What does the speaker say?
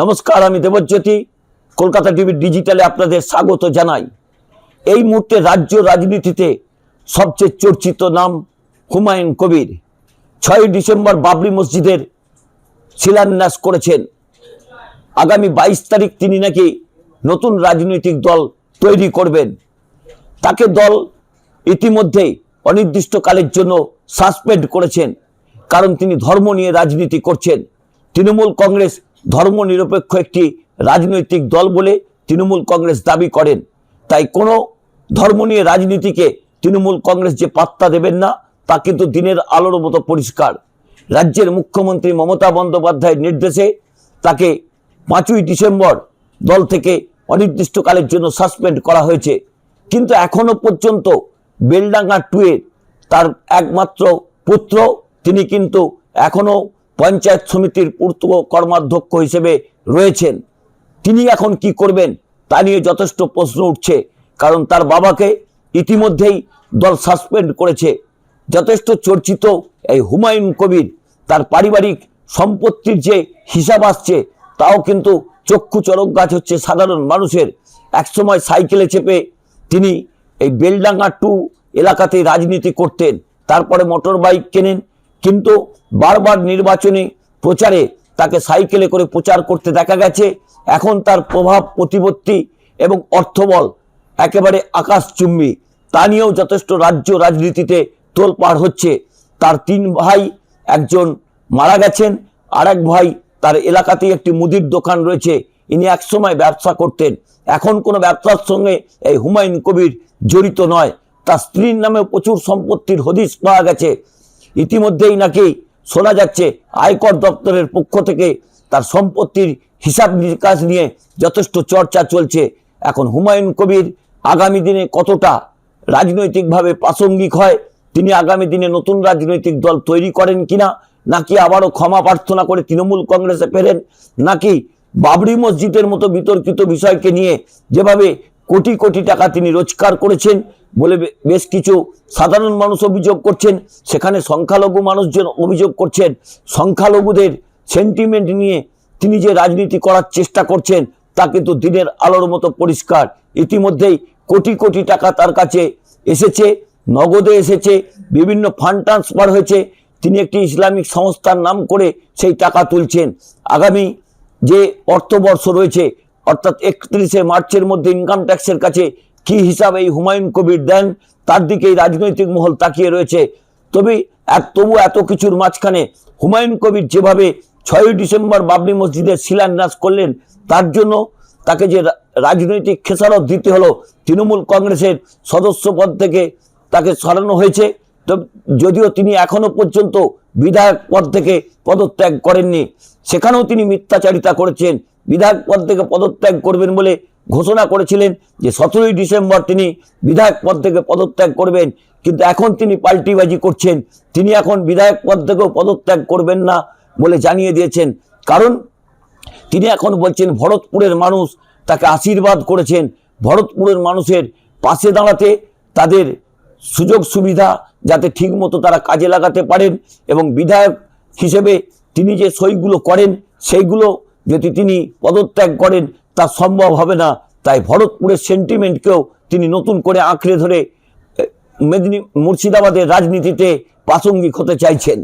নমস্কার, আমি দেবজ্যোতি। কলকাতা টিভি ডিজিটালে আপনাদের স্বাগত জানাই। এই মুহূর্তে রাজ্য রাজনীতিতে সবচেয়ে চর্চিত নাম হুমায়ুন কবির। 6ই ডিসেম্বর বাবরি মসজিদের শিলান্যাস করেছেন। আগামী 22 তারিখ তিনি নাকি নতুন রাজনৈতিক দল তৈরি করবেন। তাকে দল ইতিমধ্যেই অনির্দিষ্টকালের জন্য সাসপেন্ড করেছেন, কারণ তিনি ধর্ম নিয়ে রাজনীতি করছেন। তৃণমূল কংগ্রেস ধর্মনিরপেক্ষ একটি রাজনৈতিক দল বলে তৃণমূল কংগ্রেস দাবি করেন। তাই কোনো ধর্ম নিয়ে রাজনীতিকে তৃণমূল কংগ্রেস যে পাত্তা দেবেন না তা কিন্তু দিনের আলোর মতো পরিষ্কার। রাজ্যের মুখ্যমন্ত্রী মমতা বন্দ্যোপাধ্যায়ের নির্দেশে তাকে 5ই ডিসেম্বর দল থেকে অনির্দিষ্টকালের জন্য সাসপেন্ড করা হয়েছে। কিন্তু এখনো পর্যন্ত বেলডাঙ্গা 2 এর তার একমাত্র পুত্র, তিনি কিন্তু এখনো পঞ্চায়েত সমিতির পূর্ত কর্মাধ্যক্ষ হিসেবে রয়েছেন। তিনি এখন কি করবেন তা নিয়ে যথেষ্ট প্রশ্ন উঠছে, কারণ তার বাবাকে ইতিমধ্যেই দল সাসপেন্ড করেছে। যথেষ্ট চর্চিত এই হুমায়ুন কবির, তার পারিবারিক সম্পত্তির যে হিসাব আসছে তাও কিন্তু চক্ষু চড়ক গাছ হচ্ছে সাধারণ মানুষের। একসময় সাইকেলে চেপে তিনি এই বেলডাঙ্গা 2 এলাকাতেই রাজনীতি করতেন, তারপরে মোটর বাইক কেনেন। কিন্তু বারবার নির্বাচনী প্রচারে তাকে সাইকেলে করে প্রচার করতে দেখা গেছে। এখন তার প্রভাব প্রতিপত্তি এবং অর্থবল একেবারে আকাশচুম্বী। তা নিয়েও যথেষ্ট রাজ্য রাজনীতিতে তোলপাড় হচ্ছে। তার 3 ভাই, একজন মারা গেছেন, আর এক ভাই তার এলাকাতেই একটি মুদির দোকান রয়েছে। ইনি একসময় ব্যবসা করতেন, এখন কোনো ব্যবসার সঙ্গে এই হুমায়ুন কবির জড়িত নয়। তার স্ত্রীর নামে প্রচুর সম্পত্তির হদিশ পাওয়া গেছে। ইতিমধ্যেই নাকি শোনা যাচ্ছে আয়কর দপ্তরের পক্ষ থেকে তার সম্পত্তির হিসাব নিকাশ নিয়ে যথেষ্ট চর্চা চলছে। এখন হুমায়ুন কবির আগামী দিনে কতটা রাজনৈতিকভাবে প্রাসঙ্গিক হয়, তিনি আগামী দিনে নতুন রাজনৈতিক দল তৈরি করেন কিনা, নাকি আবারও ক্ষমা প্রার্থনা করে তৃণমূল কংগ্রেসে ফেরেন, নাকি বাবরি মসজিদের মতো বিতর্কিত বিষয়কে নিয়ে যেভাবে কোটি কোটি টাকা তিনি রোজগার করেছেন বলে বেশ কিছু সাধারণ মানুষ অভিযোগ করছেন, সেখানে সংখ্যালঘু মানুষজন অভিযোগ করছেন সংখ্যালঘুদের সেন্টিমেন্ট নিয়ে তিনি যে রাজনীতি করার চেষ্টা করছেন তা কিন্তু দিনের আলোর মতো পরিষ্কার। ইতিমধ্যেই কোটি কোটি টাকা তার কাছে এসেছে, নগদে এসেছে, বিভিন্ন ফান্ড ট্রান্সফার হয়েছে। তিনি একটি ইসলামিক সংস্থার নাম করে সেই টাকা তুলছেন। আগামী যে অর্থবর্ষ রয়েছে, অর্থাৎ 31শে মার্চের মধ্যে ইনকাম ট্যাক্সের কাছে কি হিসাবে এই হুমায়ুন কবির দেন তার দিকেই রাজনৈতিক মহল তাকিয়ে রয়েছে। তবু এত কিছুর মাঝখানে হুমায়ুন কবির যেভাবে 6ই ডিসেম্বর বাবরি মসজিদের শিলান্যাস করলেন, তার জন্য তাকে যে রাজনৈতিক খেসারত দিতে হলো, তৃণমূল কংগ্রেসের সদস্য পদ থেকে তাকে সরানো হয়েছে। তো যদিও তিনি এখনো পর্যন্ত বিধায়ক পদ থেকে পদত্যাগ করেননি, সেখানেও তিনি মিথ্যাচারিতা করেছেন। বিধায়ক পদ থেকে পদত্যাগ করবেন বলে ঘোষণা করেছিলেন যে 17ই ডিসেম্বর তিনি বিধায়ক পদ থেকে পদত্যাগ করবেন, কিন্তু এখন তিনি পাল্টিবাজি করছেন। তিনি এখন বিধায়ক পদ থেকেও পদত্যাগ করবেন না বলে জানিয়ে দিয়েছেন, কারণ তিনি এখন বলছেন ভরতপুরের মানুষ তাকে আশীর্বাদ করেছেন। ভরতপুরের মানুষের পাশে দাঁড়াতে, তাদের সুযোগ সুবিধা যাতে ঠিকমতো তারা কাজে লাগাতে পারেন, এবং বিধায়ক হিসেবে তিনি যে সইগুলো করেন সেইগুলো যদি তিনি পদত্যাগ করেন তা সম্ভব হবে না। তাই ভরতপুরের সেন্টিমেন্টকেও তিনি নতুন করে আঁকড়ে ধরে মুর্শিদাবাদের রাজনীতিতে প্রাসঙ্গিক হতে চাইছেন।